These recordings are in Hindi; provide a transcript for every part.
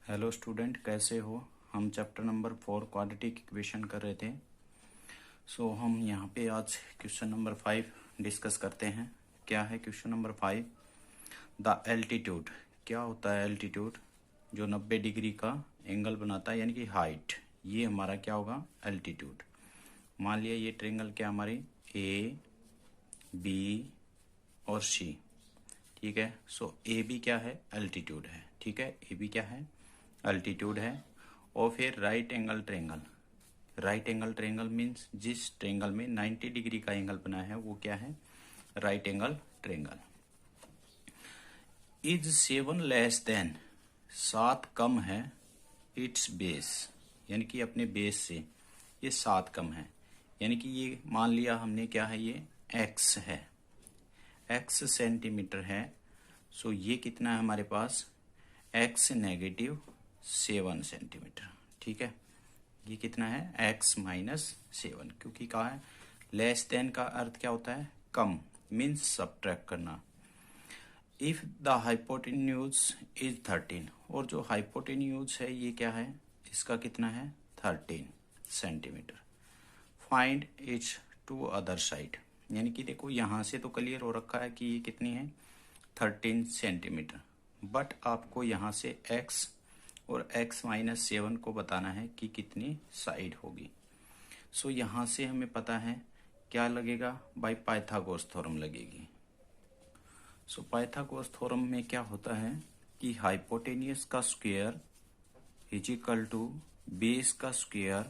हेलो स्टूडेंट, कैसे हो। हम चैप्टर नंबर 4 क्वाड्रेटिक इक्वेशन कर रहे थे। हम यहाँ पे आज क्वेश्चन नंबर 5 डिस्कस करते हैं। क्या है क्वेश्चन नंबर 5? The altitude. क्या होता है एल्टीट्यूड? जो 90 डिग्री का एंगल बनाता है, यानी कि हाइट। ये हमारा क्या होगा? एल्टीट्यूड। मान लिया ये ट्रायंगल क्या हमारी ए, बी और सी। ठीक है। ए बी क्या है? एल्टीट्यूड है। ठीक है, ए बी क्या है? अल्टीट्यूड है। और फिर right angle triangle. Right angle triangle means जिस ट्रायंगल में 90 डिग्री का एंगल बना है वो क्या है? Right angle triangle. Is 7 less than, 7 कम है, इट्स बेस, यानी कि अपने बेस से ये 7 कम है। यानी कि ये मान लिया हमने क्या है, ये x है, x सेंटीमीटर है। ये कितना है हमारे पास? x negative 7 centimetre. ठीक है, ये कितना है? x minus 7। क्योंकि कहा है लेस देन का अर्थ क्या होता है? कम, मीन्स सब्ट्रैक्ट करना। इफ द हाइपोटेन्यूज इज 13, और जो हाइपोटेन्यूज है ये क्या है? इसका कितना है? 13 centimetre. Find its two other side, यानी कि देखो यहां से तो क्लियर हो रखा है कि ये कितनी है? 13 सेंटीमीटर। बट आपको यहाँ से x और x माइनस 7 को बताना है कि कितनी साइड होगी। यहाँ से हमें पता है क्या लगेगा? बाय पाइथागोरस थ्योरम लगेगी। पाइथागोरस थ्योरम में क्या होता है कि हाइपोटेनियस का square is equal to base का स्क्वायर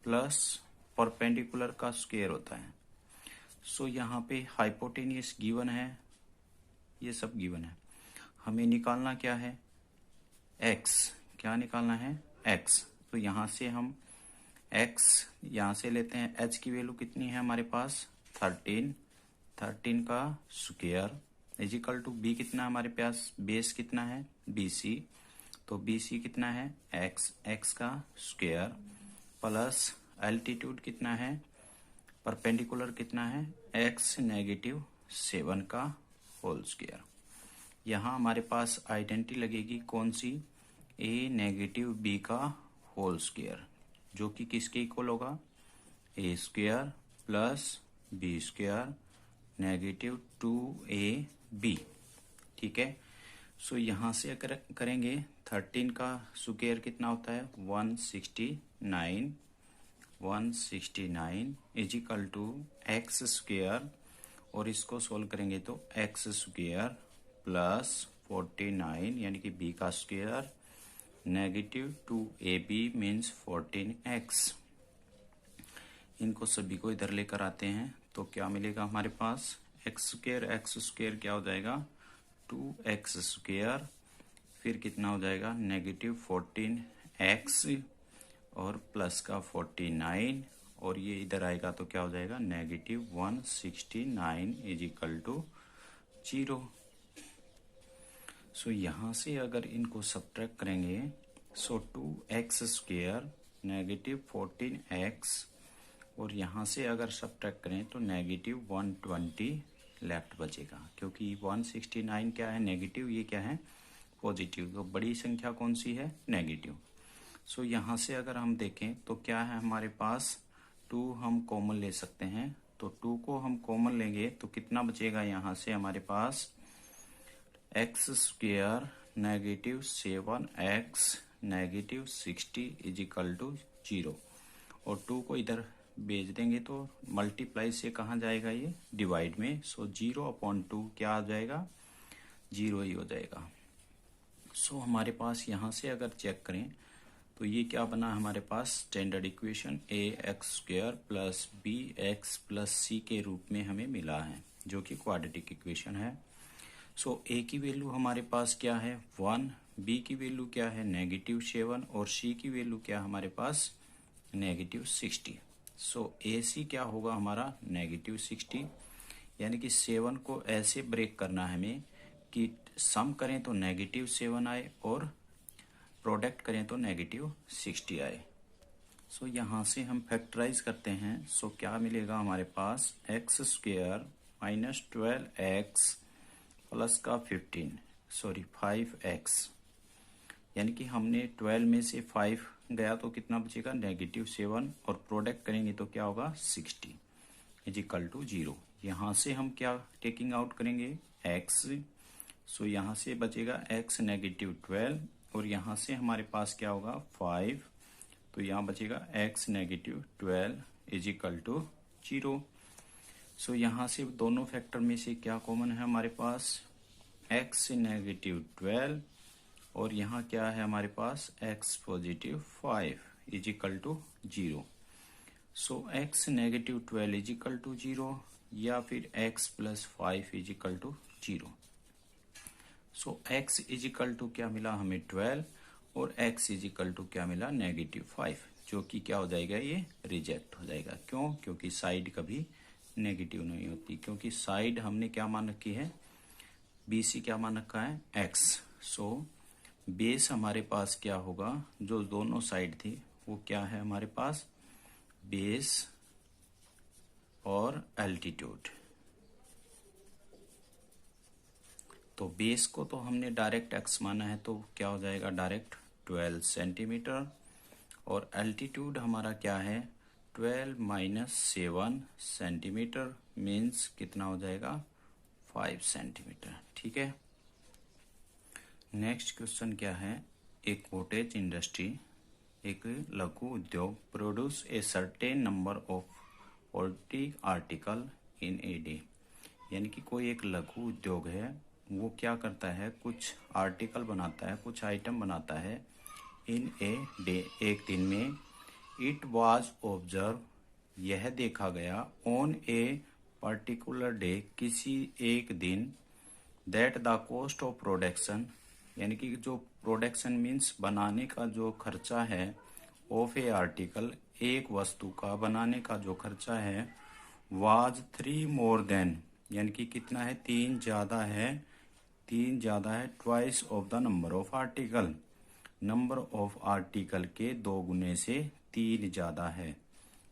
प्लस परपेंडिकुलर का स्क्वायर होता है। यहाँ पे हाइपोटेनियस गिवन है, ये सब गिवन है। हमें निकालना क्या है? x। क्या निकालना है? x। तो यहाँ से हम x यहाँ से लेते हैं। h की वैल्यू कितनी है हमारे पास? 13। 13 का square is equal to b कितना है हमारे पास? बेस कितना है? bc। तो bc कितना है? x। x का स्क्वायर प्लस एल्टीट्यूड कितना है? परपेंडिकुलर कितना है? x नेगेटिव 7 का होल स्क्वायर। यहाँ हमारे पास आइडेंटिटी लगेगी कौन सी? a नेगेटिव b का होल स्क्वायर, जो कि किसके इक्वल होगा? a square plus b square negative 2ab। ठीक है। यहाँ से अगर करेंगे 13 का स्क्वायर कितना होता है? 169। 169 is equal to x square, और इसको सोल्व करेंगे तो एक्स स्क्वायर प्लस 49 यानी कि b का square negative 2ab means 14x। इनको सभी को इधर लेकर आते हैं तो क्या मिलेगा हमारे पास? एक्स स्क्वायर क्या हो जाएगा? 2x स्क्वायर, फिर कितना हो जाएगा? नेगेटिव 14x और प्लस का 49, और ये इधर आएगा तो क्या हो जाएगा? Negative 169 is equal to 0। यहाँ से अगर इनको सब्ट्रैक्ट करेंगे 2x स्क्वायर नेगेटिव 14x, और यहाँ से अगर सब्ट्रैक्ट करें तो नेगेटिव 120 लेफ्ट बचेगा। क्योंकि 169 क्या है? नेगेटिव। ये क्या है? पॉजिटिव। तो बड़ी संख्या कौन सी है? नेगेटिव। यहाँ से अगर हम देखें तो क्या है हमारे पास? 2 हम कॉमन ले सकते हैं। तो 2 को हम कॉमन लेंगे तो कितना बचेगा यहाँ से हमारे पास? X square negative 7x negative 60 is equal to 0। और 2 को इधर भेज देंगे तो मल्टीप्लाई से कहाँ जाएगा? ये डिवाइड में। 0/2 क्या आ जाएगा? 0 ही हो जाएगा। हमारे पास यहाँ से अगर चेक करें तो ये क्या बना हमारे पास? Standard equation ax² plus bx plus c के रूप में हमें मिला है, जो कि क्वाड्रेटिक इक्वेशन है। a की वैल्यू हमारे पास क्या है? 1। b की वैल्यू क्या है? नेगेटिव 7। और c की वैल्यू क्या हमारे पास? नेगेटिव 60। ac क्या होगा हमारा? नेगेटिव 60। यानी कि 7 को ऐसे ब्रेक करना है हमें कि सम करें तो नेगेटिव 7 आए और प्रोडक्ट करें तो नेगेटिव 60 आए। यहाँ से हम फैक्टराइज करते हैं। क्या मिलेगा हमारे पास? X square minus 12x plus का 5x यानी कि हमने 12 में से 5 गया तो कितना बचेगा, -7, और प्रोडक्ट करेंगे तो क्या होगा, 60 = 0। यहाँ से हम क्या टेकिंग आउट करेंगे, x। सो यहाँ से बचेगा x -12, और यहाँ से हमारे पास क्या होगा 5, तो यहाँ बचेगा x -12 = 0। सो यहाँ से दोनों फैक्टर में से क्या कॉमन है हमारे पास, x -12, और यहाँ क्या है हमारे पास x +5 = 0। सो x -12 = 0, या फिर x + 5 = 0। सो x = क्या मिला हमें 12, और x = क्या मिला -5, जो कि क्या हो जाएगा, ये रिजेक्ट हो जाएगा। क्यों, क्योंकि साइड कभी नेगेटिव नहीं होती, क्योंकि साइड हमने क्या मान रखी है, BC क्या मान रखा है, x। सो बेस हमारे पास क्या होगा, जो दोनों साइड थी वो क्या है हमारे पास, बेस और एल्टीट्यूड। तो बेस को तो हमने डायरेक्ट x माना है, तो क्या हो जाएगा डायरेक्ट 12 सेंटीमीटर, और एल्टीट्यूड हमारा क्या है 12 - 7 सेंटीमीटर, मीन्स कितना हो जाएगा 5 सेंटीमीटर। ठीक है। नेक्स्ट क्वेश्चन क्या है, एक कॉटेज इंडस्ट्री, एक लघु उद्योग produce a certain number of 40 article in a day. यानी कि कोई एक लघु उद्योग है, वो क्या करता है, कुछ आर्टिकल बनाता है, कुछ आइटम बनाता है इन ए डे, एक दिन में। इट वॉज ऑब्जर्व, यह देखा गया, ऑन ए पर्टिकुलर डे, किसी एक दिन, that the cost of production, यानी कि जो प्रोडक्शन मीन्स बनाने का जो खर्चा है, ऑफ ए आर्टिकल, एक वस्तु का बनाने का जो खर्चा है, वाज 3 मोर देन, यानी कि कितना है 3 ज्यादा है, 3 ज्यादा है, twice of the number of article, number of article के 2 गुने से 3 ज्यादा है।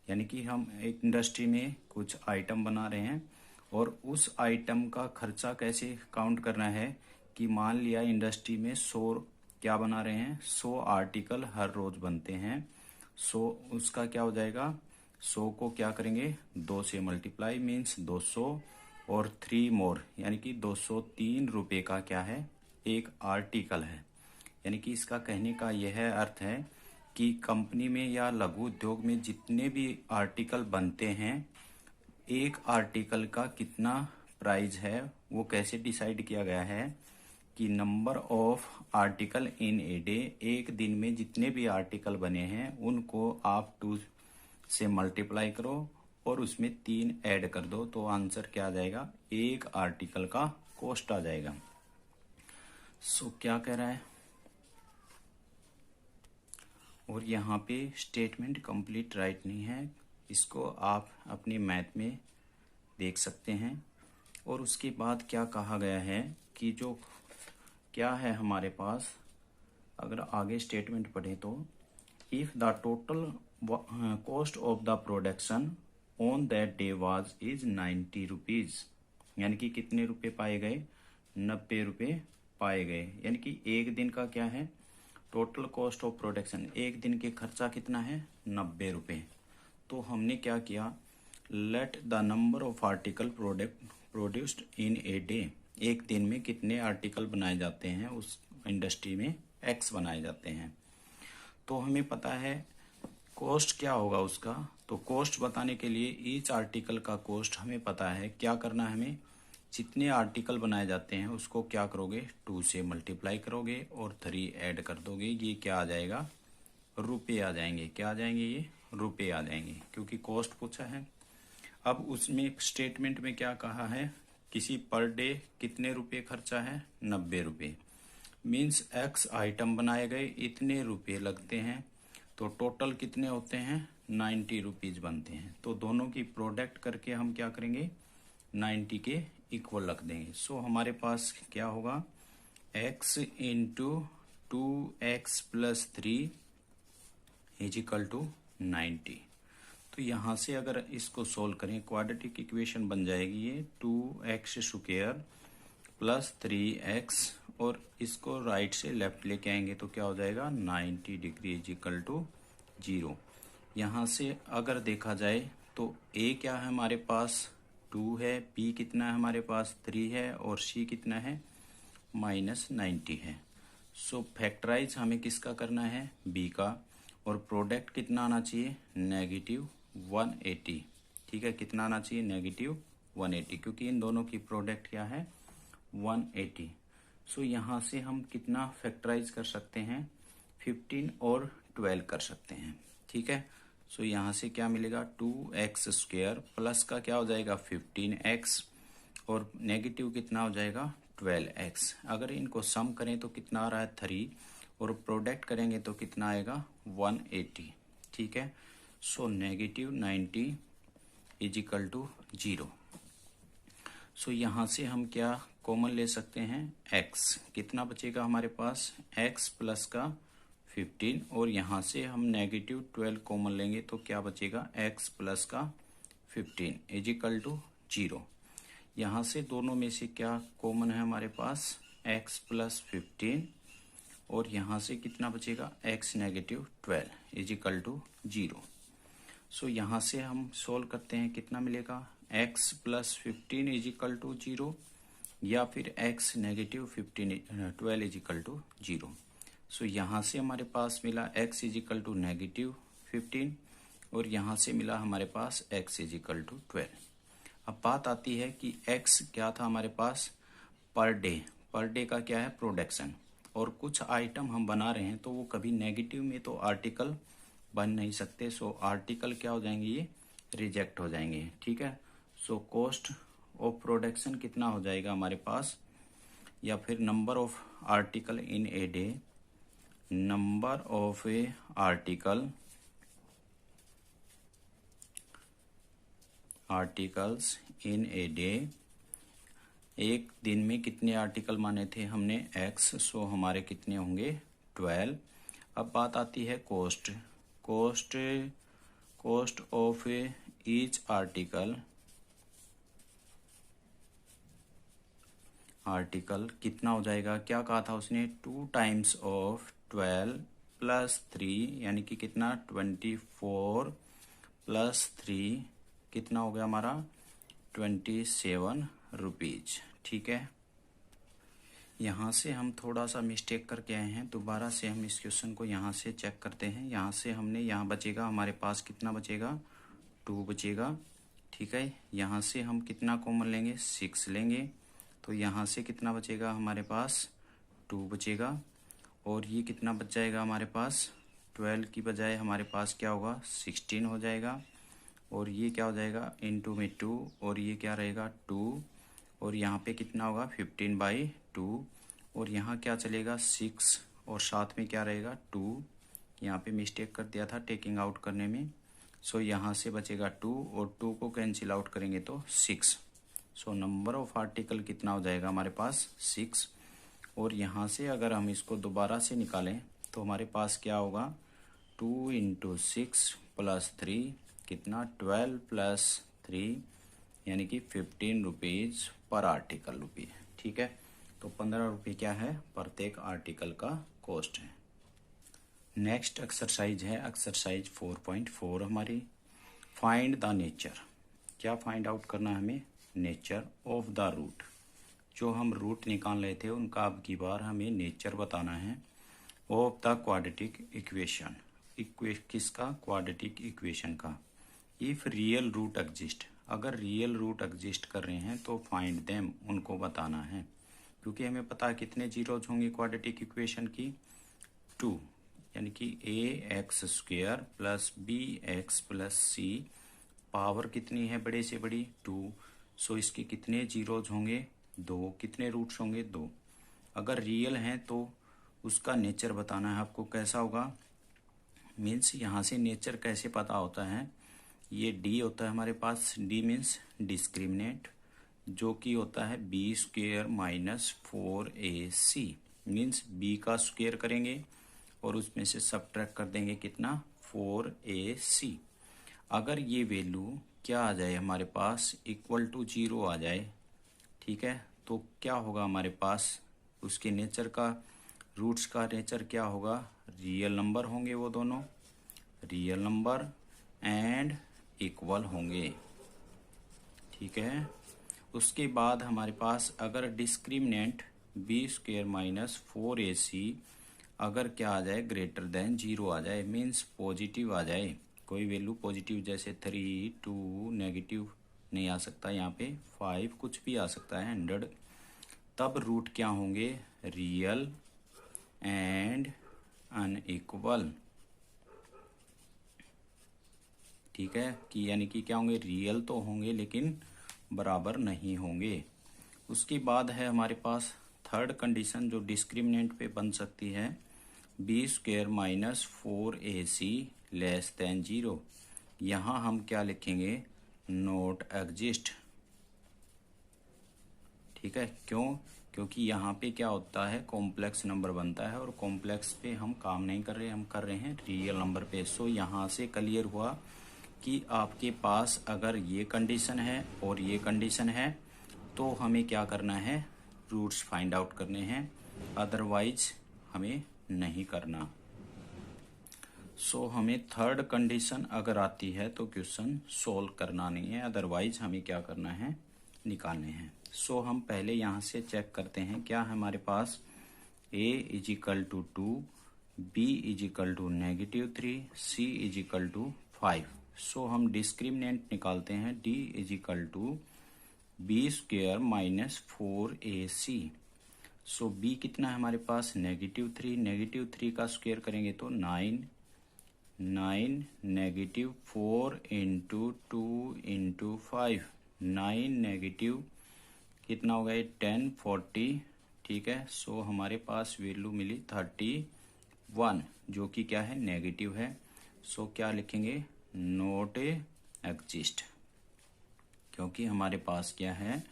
यानी कि हम एक इंडस्ट्री में कुछ आइटम बना रहे हैं, और उस आइटम का खर्चा कैसे काउंट करना है, कि मान लिया इंडस्ट्री में 100 क्या बना रहे हैं, 100 आर्टिकल हर रोज बनते हैं। 100 उसका क्या हो जाएगा, 100 को क्या करेंगे 2 से मल्टीप्लाई, मीन्स 200, और 3 मोर, यानी कि 203 रुपए का क्या है, एक आर्टिकल है। यानी कि इसका कहने का यह अर्थ है कि कंपनी में या लघु उद्योग में जितने भी आर्टिकल बनते हैं, एक आर्टिकल का कितना प्राइस है, वो कैसे डिसाइड किया गया है, कि number of article in a day, एक दिन में जितने भी आर्टिकल बने हैं उनको आप 2 से मल्टीप्लाई करो, और उसमें 3 ऐड कर दो, तो आंसर क्या आ जाएगा, एक आर्टिकल का कॉस्ट आ जाएगा। सो क्या कह रहा है, और यहाँ पे स्टेटमेंट कंप्लीट राइट नहीं है, इसको आप अपनी मैथ में देख सकते हैं। और उसके बाद क्या कहा गया है, कि जो क्या है हमारे पास, अगर आगे स्टेटमेंट पढ़े तो, if the total cost of the production on that day was is 90 rupees, यानी कि कितने रुपए पाए गए, 90 रुपए पाए गए। यानी कि एक दिन का क्या है, टोटल कॉस्ट ऑफ प्रोडक्शन, एक दिन के खर्चा कितना है 90 रुपए। तो हमने क्या किया, let the number of article produced in a day, एक दिन में कितने आर्टिकल बनाए जाते हैं उस इंडस्ट्री में, x बनाए जाते हैं। तो हमें पता है कॉस्ट क्या होगा उसका, तो कॉस्ट बताने के लिए ईच आर्टिकल का कॉस्ट हमें पता है, क्या करना है हमें, जितने आर्टिकल बनाए जाते हैं उसको क्या करोगे 2 से मल्टीप्लाई करोगे, और 3 ऐड कर दोगे, ये क्या आ जाएगा, रुपए आ जाएंगे। क्या आ जाएंगे, ये रुपए आ जाएंगे, क्योंकि कॉस्ट पूछा है। अब उसमें स्टेटमेंट में क्या कहा है, किसी पर डे कितने रुपए खर्चा है, 90 रुपए, मीन्स x आइटम बनाए गए, इतने रुपए लगते हैं, तो टोटल कितने होते हैं 90 रुपीज बनते हैं। तो दोनों की प्रोडक्ट करके हम क्या करेंगे, 90 के इक्वल रख देंगे। सो हमारे पास क्या होगा, x इंटू 2x + 3 = 90। तो यहाँ से अगर इसको सोल्व करें, क्वाड्रेटिक इक्वेशन बन जाएगी ये 2x² + 3x, और इसको राइट से लेफ्ट लेके आएंगे तो क्या हो जाएगा 90 डिग्री इज इक्वल टू 0। यहाँ से अगर देखा जाए तो ए क्या है हमारे पास 2 है, बी कितना है हमारे पास 3 है और सी कितना है -90 है। सो फैक्टराइज हमें किसका करना है बी का, और प्रोडक्ट कितना आना चाहिए -180। ठीक है, कितना आना चाहिए -180, क्योंकि इन दोनों की प्रोडक्ट क्या है 180। सो यहाँ से हम कितना फैक्टराइज कर सकते हैं 15 और 12 कर सकते हैं। ठीक है, सो यहाँ से क्या मिलेगा 2x² प्लस का क्या हो जाएगा 15x और नेगेटिव कितना हो जाएगा 12x। अगर इनको सम करें तो कितना आ रहा है 3 और प्रोडक्ट करेंगे तो कितना आएगा 180। ठीक है, सो -90 इज इक्वल टू 0। सो यहाँ से हम क्या कॉमन ले सकते हैं x, कितना बचेगा हमारे पास x प्लस का 15 और यहाँ से हम -12 कॉमन लेंगे तो क्या बचेगा x प्लस का 15 इज इक्वल टू 0। यहाँ से दोनों में से क्या कॉमन है हमारे पास x प्लस 15 और यहाँ से कितना बचेगा x -12 is equal to 0। So यहाँ से हम सोल्व करते हैं कितना मिलेगा x plus 15 is equal to 0 या फिर x -12 is equal to 0। So यहाँ से हमारे पास मिला x इज इक्वल टू -15 और यहाँ से मिला हमारे पास x इज इक्वल टू 12। अब बात आती है कि x क्या था हमारे पास पर डे का क्या है प्रोडक्शन, और कुछ आइटम हम बना रहे हैं तो वो कभी नेगेटिव में तो आर्टिकल बन नहीं सकते। सो आर्टिकल क्या हो जाएंगे ये रिजेक्ट हो जाएंगे। ठीक है, सो कॉस्ट ऑफ प्रोडक्शन कितना हो जाएगा हमारे पास, या फिर number of article in a day, number of A articles in a day, एक दिन में कितने आर्टिकल माने थे हमने x, सो हमारे कितने होंगे 12। अब बात आती है कॉस्ट ऑफ ईच आर्टिकल कितना हो जाएगा, क्या कहा था उसने 2 टाइम्स ऑफ 12 प्लस 3 यानी कि कितना 24 प्लस 3 कितना हो गया हमारा 27 रुपीज। ठीक है, यहाँ से हम थोड़ा सा मिस्टेक करके आए हैं, दोबारा से हम इस क्वेश्चन को यहाँ से चेक करते हैं। यहाँ से हमने यहाँ बचेगा हमारे पास कितना बचेगा 2 बचेगा। ठीक है, यहाँ से हम कितना कॉमन लेंगे 6 लेंगे तो यहाँ से कितना बचेगा हमारे पास 2 बचेगा और ये कितना बच जाएगा हमारे पास 12 की बजाय हमारे पास क्या होगा 16 हो जाएगा और ये क्या हो जाएगा इनटू में 2 और ये क्या रहेगा 2 और यहाँ पे कितना होगा 15/2 और यहाँ क्या चलेगा 6 और साथ में क्या रहेगा 2। यहाँ पे मिस्टेक कर दिया था टेकिंग आउट करने में। सो यहाँ से बचेगा 2 और 2 को कैंसिल आउट करेंगे तो 6। सो नंबर ऑफ आर्टिकल कितना हो जाएगा हमारे पास 6 और यहाँ से अगर हम इसको दोबारा से निकालें तो हमारे पास क्या होगा 2 × 6 + 3 कितना 12 + 3 यानी कि 15 रुपीज पर आर्टिकल रुपये। ठीक है, तो 15 रुपये क्या है प्रत्येक आर्टिकल का कॉस्ट है। नेक्स्ट एक्सरसाइज है एक्सरसाइज 4.4 हमारी फाइंड द नेचर। क्या फाइंड आउट करना है हमें नेचर ऑफ द रूट। जो हम रूट निकाल रहे थे उनका अब की बार हमें नेचर बताना है ऑफ द क्वाड्रेटिक इक्वेशन। किसका क्वाड्रेटिक इक्वेशन का। इफ रियल रूट एग्जिस्ट, अगर रियल रूट एग्जिस्ट कर रहे हैं तो फाइंड देम उनको बताना है, क्योंकि हमें पता है कितने जीरोज होंगे क्वाड्रेटिक इक्वेशन की 2 यानी कि ax² + bx + c पावर कितनी है बड़े से बड़ी 2। सो इसके कितने जीरोज होंगे 2, कितने रूट्स होंगे 2। अगर रियल हैं तो उसका नेचर बताना है आपको कैसा होगा। मीन्स यहाँ से नेचर कैसे पता होता है, ये d होता है हमारे पास, d मीन्स डिस्क्रिमिनेंट जो कि होता है b² - 4ac मीन्स b का स्क्वायर करेंगे और उसमें से सब्ट्रैक्ट कर देंगे कितना 4ac। अगर ये वैल्यू क्या आ जाए हमारे पास इक्वल टू 0 आ जाए, ठीक है, तो क्या होगा हमारे पास उसके नेचर का, रूट्स का नेचर क्या होगा, रियल नंबर होंगे, वो दोनों रियल नंबर एंड इक्वल होंगे। ठीक है। उसके बाद हमारे पास अगर discriminant B square minus 4ac अगर क्या आ जाए, ग्रेटर देन 0 आ जाए, मीन्स पॉजिटिव आ जाए, कोई वैल्यू पॉजिटिव, जैसे 3, 2, नेगेटिव नहीं आ सकता यहाँ पे, 5 कुछ भी आ सकता है, 100, तब रूट क्या होंगे, रियल एंड अनइक्वल। ठीक है, कि यानी कि क्या होंगे, रियल तो होंगे लेकिन बराबर नहीं होंगे। उसके बाद है हमारे पास थर्ड कंडीशन जो डिस्क्रिमिनेंट पे बन सकती है, b square minus 4ac less than 0। यहाँ हम क्या लिखेंगे, नॉट एग्जिस्ट। ठीक है, क्यों, क्योंकि यहाँ पे क्या होता है, कॉम्प्लेक्स नंबर बनता है और कॉम्प्लेक्स पे हम काम नहीं कर रहे, हम कर रहे हैं रियल नंबर पे। सो यहाँ से क्लियर हुआ कि आपके पास अगर ये कंडीशन है और ये कंडीशन है तो हमें क्या करना है, रूट्स फाइंड आउट करने हैं, अदरवाइज हमें नहीं करना। सो हमें थर्ड कंडीशन अगर आती है तो क्वेश्चन सोल्व करना नहीं है, अदरवाइज हमें क्या करना है, निकालने हैं। सो हम पहले यहाँ से चेक करते हैं क्या है हमारे पास, a is equal to 2, b is equal to -3, c is equal to 5। So हम डिस्क्रिमिनेंट निकालते हैं, d is equal to b square minus 4ac। So b कितना है हमारे पास, -3, -3 का स्क्वेयर करेंगे तो 9, -4 इंटू 2 इंटू 5, 9 नेगेटिव कितना होगा, 10, 40। ठीक है, सो हमारे पास वैल्यू मिली 31 जो कि क्या है, नेगेटिव है। सो क्या लिखेंगे, नॉट एग्जिस्ट, क्योंकि हमारे पास क्या है,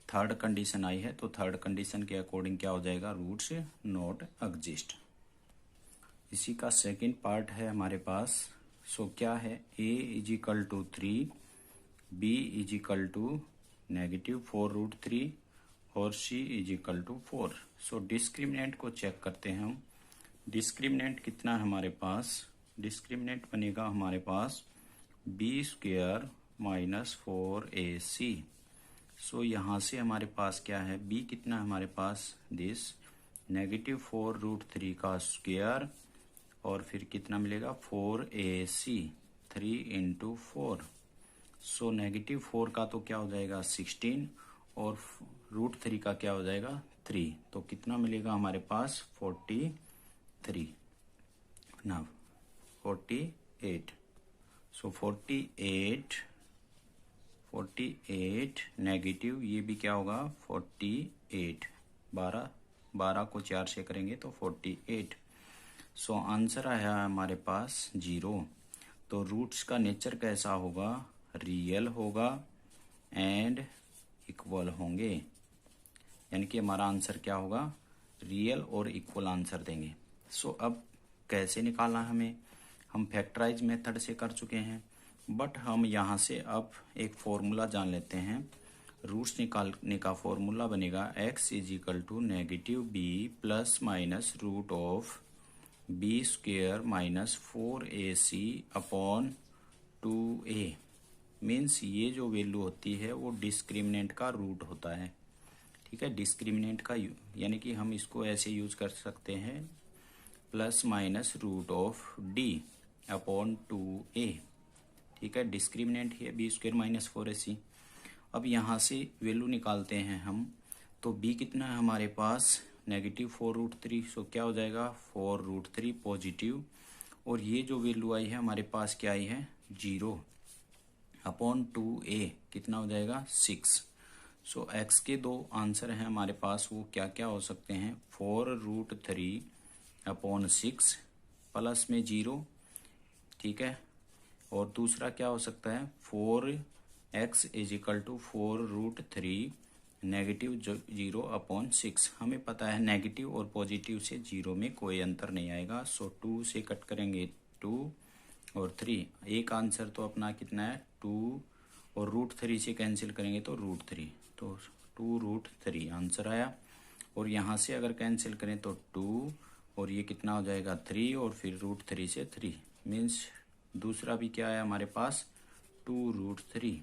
थर्ड कंडीशन आई है, तो थर्ड कंडीशन के अकॉर्डिंग क्या हो जाएगा, रूट्स नॉट एग्जिस्ट। इसी का सेकंड पार्ट है हमारे पास। सो क्या है, a is equal to 3, b is equal to -4√3 और c is equal to 4। So discriminant को चेक करते हैं हम। डिस्क्रिमिनेंट कितना है हमारे पास, डिस्क्रिमिनेंट बनेगा हमारे पास b स्क्वेयर माइनस 4ac। सो यहाँ से हमारे पास क्या है, b कितना है हमारे पास, दिस -4√3 का स्क्वेयर और फिर कितना मिलेगा, 4ac, 3 इंटू 4। सो -4 का तो क्या हो जाएगा 16 और √3 का क्या हो जाएगा 3, तो कितना मिलेगा हमारे पास 43 ना 48। सो 48 नेगेटिव, ये भी क्या होगा 48, 12 को 4 से करेंगे तो 48। सो आंसर आया हमारे पास 0। तो रूट्स का नेचर कैसा होगा, रियल होगा एंड इक्वल होंगे, यानी कि हमारा आंसर क्या होगा, रियल और इक्वल आंसर देंगे। सो अब कैसे निकालना है हमें, हम फैक्टराइज मेथड से कर चुके हैं, बट हम यहाँ से अब एक फॉर्मूला जान लेते हैं। रूट्स निकालने का फॉर्मूला बनेगा x is equal to -b plus minus root of B square minus 4ac upon 2a। Means ये जो वैल्यू होती है वो डिस्क्रिमिनेंट का रूट होता है। ठीक है, डिस्क्रिमिनेंट का यानी कि हम इसको ऐसे यूज कर सकते हैं, plus minus root of d upon 2a। ठीक है, डिस्क्रिमिनेंट है बी स्क्वेयर माइनस 4ac। अब यहाँ से वैल्यू निकालते हैं हम, तो b कितना है हमारे पास, -4√3। सो क्या हो जाएगा 4√3 पॉजिटिव, और ये जो वैल्यू आई है हमारे पास क्या आई है 0 अपॉन 2a कितना हो जाएगा 6। सो x के दो आंसर हैं हमारे पास, वो क्या क्या हो सकते हैं, 4√3 अपॉन 6 प्लस में 0। ठीक है, और दूसरा क्या हो सकता है 4x is equal to 4√3 -0 upon 6। हमें पता है नेगेटिव और पॉजिटिव से 0 में कोई अंतर नहीं आएगा। सो 2 से कट करेंगे 2 और 3, एक आंसर तो अपना कितना है 2, और √3 से कैंसिल करेंगे तो √3, तो 2√3 आंसर आया। और यहाँ से अगर कैंसिल करें तो 2 और ये कितना हो जाएगा 3 और फिर √3 से 3 मीन्स दूसरा भी क्या है हमारे पास 2√3।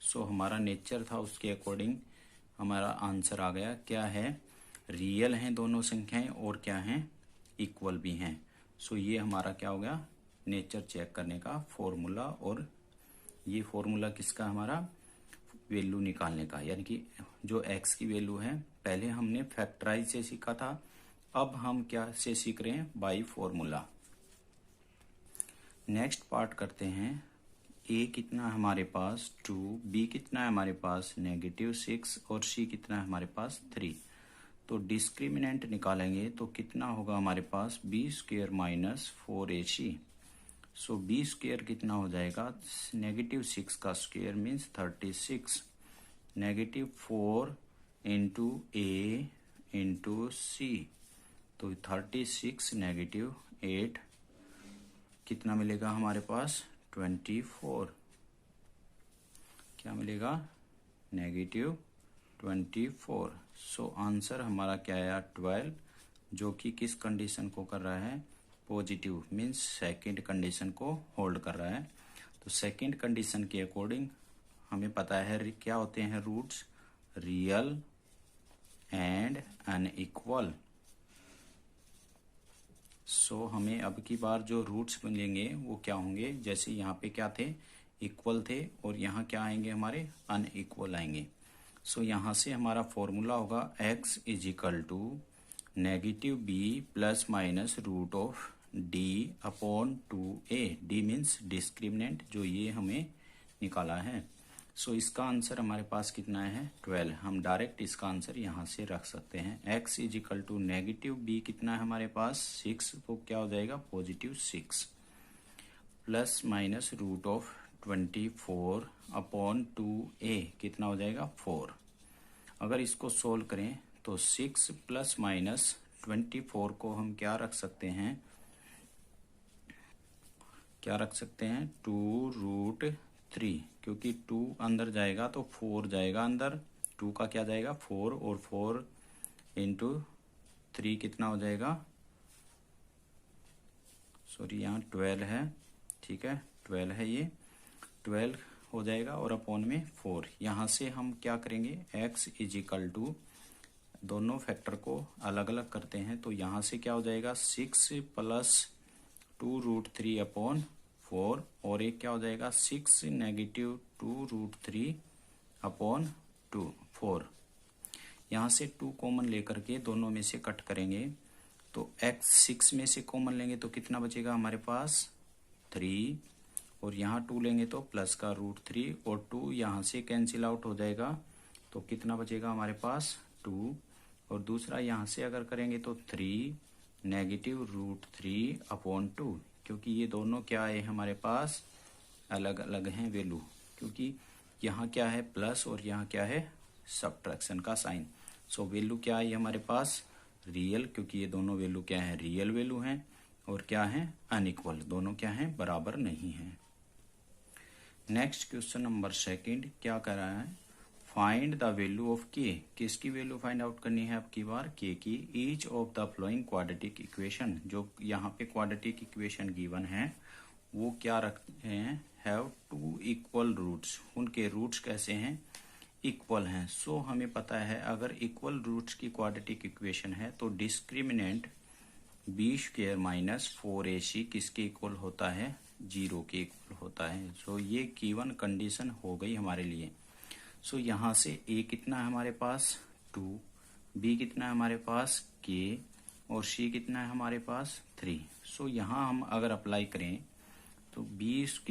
सो हमारा नेचर था उसके अकॉर्डिंग हमारा आंसर आ गया। क्या है, रियल हैं दोनों संख्याएं और क्या हैं, इक्वल भी हैं। सो ये हमारा क्या हो गया, नेचर चेक करने का फॉर्मूला। और ये फॉर्मूला किसका, हमारा वैल्यू निकालने का, यानी कि जो x की वैल्यू है पहले हमने फैक्टराइज से सीखा था, अब हम क्या से सीख रहे हैं, बाई फॉर्मूला। नेक्स्ट पार्ट करते हैं। a कितना है हमारे पास 2, b कितना है हमारे पास -6 और c कितना है हमारे पास 3। तो डिस्क्रिमिनेंट निकालेंगे तो कितना होगा हमारे पास b² - 4ac। सो b² कितना हो जाएगा, -6 का square means 36, -4 into a into c, तो 36 -8 कितना मिलेगा हमारे पास 24। क्या मिलेगा, -24। सो आंसर हमारा क्या आया 12, जो कि किस कंडीशन को कर रहा है, पॉजिटिव मीन्स सेकंड कंडीशन को होल्ड कर रहा है। तो सेकंड कंडीशन के अकॉर्डिंग हमें पता है क्या होते हैं रूट्स, रियल एंड अनइक्वल। सो हमें अब की बार जो रूट्स मिलेंगे वो क्या होंगे, जैसे यहाँ पे क्या थे, इक्वल थे, और यहाँ क्या आएंगे हमारे अनइक्वल आएंगे। सो यहाँ से हमारा फॉर्मूला होगा x = -b ± √d/2a। d means discriminant, जो ये हमें निकाला है। सो इसका आंसर हमारे पास कितना है 12। हम डायरेक्ट इसका आंसर यहाँ से रख सकते हैं। x = -b कितना है हमारे पास 6, तो क्या हो जाएगा +6 ± √24/2a कितना हो जाएगा 4। अगर इसको सोल्व करें तो 6 ± 24 को हम क्या रख सकते हैं, 2√3, क्योंकि 2 अंदर जाएगा तो 4 जाएगा अंदर, 2 का क्या जाएगा 4, और 4 इंटू 3 कितना हो जाएगा, सॉरी यहाँ 12 है, ठीक है 12 है, ये 12 हो जाएगा और अपॉन में 4। यहाँ से हम क्या करेंगे, x = दोनों फैक्टर को अलग अलग करते हैं, तो यहाँ से क्या हो जाएगा 6 + 2√3/4, और एक क्या हो जाएगा 6 - 2√3/4। यहाँ से 2 कॉमन लेकर के दोनों में से कट करेंगे, तो x 6 में से कॉमन लेंगे तो कितना बचेगा हमारे पास 3, और यहाँ 2 लेंगे तो प्लस का √3, और 2 यहाँ से कैंसिल आउट हो जाएगा, तो कितना बचेगा हमारे पास 2, और दूसरा यहाँ से अगर करेंगे तो 3 -√3/2, क्योंकि ये दोनों क्या है हमारे पास अलग अलग हैं वैल्यू, क्योंकि यहाँ क्या है प्लस और यहाँ क्या है सब्ट्रैक्शन का साइन। सो वैल्यू क्या है हमारे पास रियल, क्योंकि ये दोनों वैल्यू क्या है रियल वैल्यू हैं, और क्या है अनइक्वल, दोनों क्या है बराबर नहीं है। नेक्स्ट क्वेश्चन नंबर 2 क्या कर रहा है, फाइंड द वैल्यू ऑफ के। किसकी वैल्यू फाइंड आउट करनी है आपकी बार, के की। Each of the flowing quadratic equation, जो यहाँ पे क्वाड्रेटिक इक्वेशन गिवन है वो क्या रखते हैं, हैव 2 इक्वल रूट्स, उनके रूट्स कैसे हैं इक्वल हैं। सो हमें पता है अगर इक्वल रूट्स की क्वाड्रेटिक इक्वेशन है तो डिस्क्रिमिनेंट b² - 4ac किसके इक्वल होता है, 0 के इक्वल होता है। सो ये गिवन कंडीशन हो गई हमारे लिए। सो यहाँ से a कितना है हमारे पास 2, b कितना है हमारे पास k, और c कितना है हमारे पास 3। सो यहाँ हम अगर अप्लाई करें तो b² -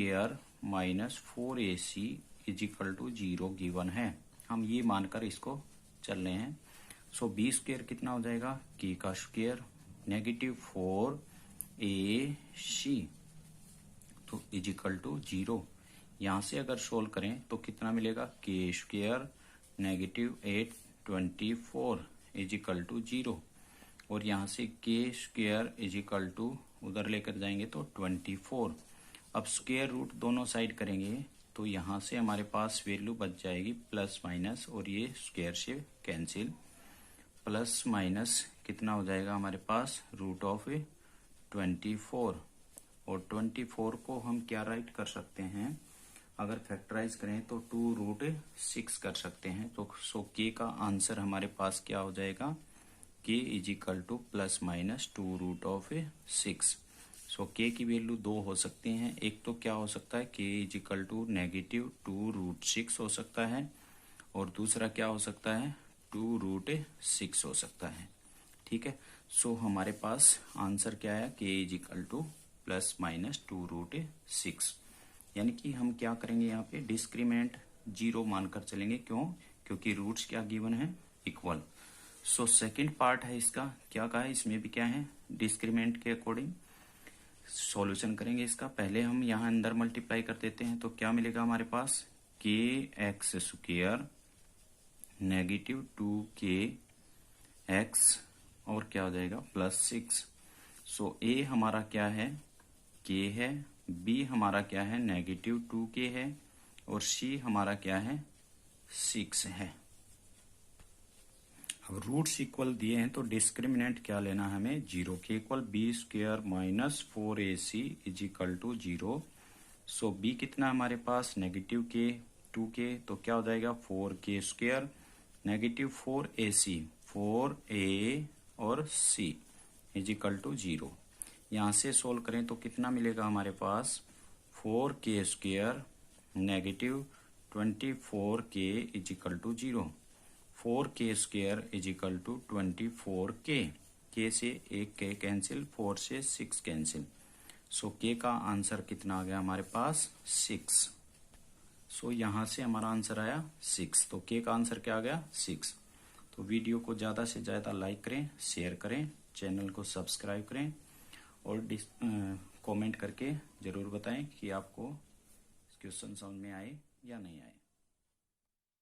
4ac = 0 गिवन है, हम ये मानकर इसको चल रहे हैं। सो b² कितना हो जाएगा k का स्क्वायर -4ac तो = 0। यहाँ से अगर सोल्व करें तो कितना मिलेगा k² -824 = 0, और यहाँ से k² उधर लेकर जाएंगे तो 24। अब स्क्वायर रूट दोनों साइड करेंगे तो यहाँ से हमारे पास वैल्यू बच जाएगी प्लस माइनस, और ये स्क्वायर से कैंसिल, प्लस माइनस कितना हो जाएगा हमारे पास, रूट ऑफ 24। और 24 को हम क्या राइट कर सकते हैं, अगर फैक्टराइज करें तो 2√6 कर सकते हैं। तो सो के का आंसर हमारे पास क्या हो जाएगा, के इजिकल टू प्लस माइनस 2√6। सो के की वैल्यू 2 हो सकती हैं। एक तो क्या हो सकता है, के इजिकल टू नेगेटिव 2√6 हो सकता है, और दूसरा क्या हो सकता है, 2√6 हो सकता है। ठीक है, सो हमारे पास आंसर क्या है, के इजिकल टू प्लस माइनस 2√6। यानी कि हम क्या करेंगे, यहाँ पे डिस्क्रीमेंट 0 मानकर चलेंगे। क्यों, क्योंकि रूट्स क्या गिवन है, इक्वल। सो सेकंड पार्ट है इसका, क्या कहा है, इसमें भी क्या है, डिस्क्रीमेंट के अकॉर्डिंग सॉल्यूशन करेंगे इसका। पहले हम यहाँ अंदर मल्टीप्लाई कर देते हैं, तो क्या मिलेगा हमारे पास, के x square negative 2k x और क्या हो जाएगा +6। सो ए हमारा क्या है, के है, बी हमारा क्या है, नेगेटिव 2k है, और सी हमारा क्या है, 6 है। अब रूट्स इक्वल दिए हैं तो डिस्क्रिमिनेंट क्या लेना है हमें, 0 के equal B square minus 4ac is equal to 0। So B कितना हमारे पास, नेगेटिव के 2k, तो क्या हो जाएगा 4k square negative 4ac 4a और c इज इक्वल टू 0। यहाँ से सोल्व करें तो कितना मिलेगा हमारे पास, 4k square negative 24k is equal to 0। 4k square is equal to 24k, k से एक k कैंसिल, 4 से 6 कैंसिल। सो k का आंसर कितना आ गया हमारे पास, 6। सो यहाँ से हमारा आंसर आया 6, तो k का आंसर क्या आ गया, 6। तो वीडियो को ज़्यादा से ज़्यादा लाइक करें, शेयर करें, चैनल को सब्सक्राइब करें, और कमेंट करके ज़रूर बताएं कि आपको क्वेश्चन समझ में आए या नहीं आए।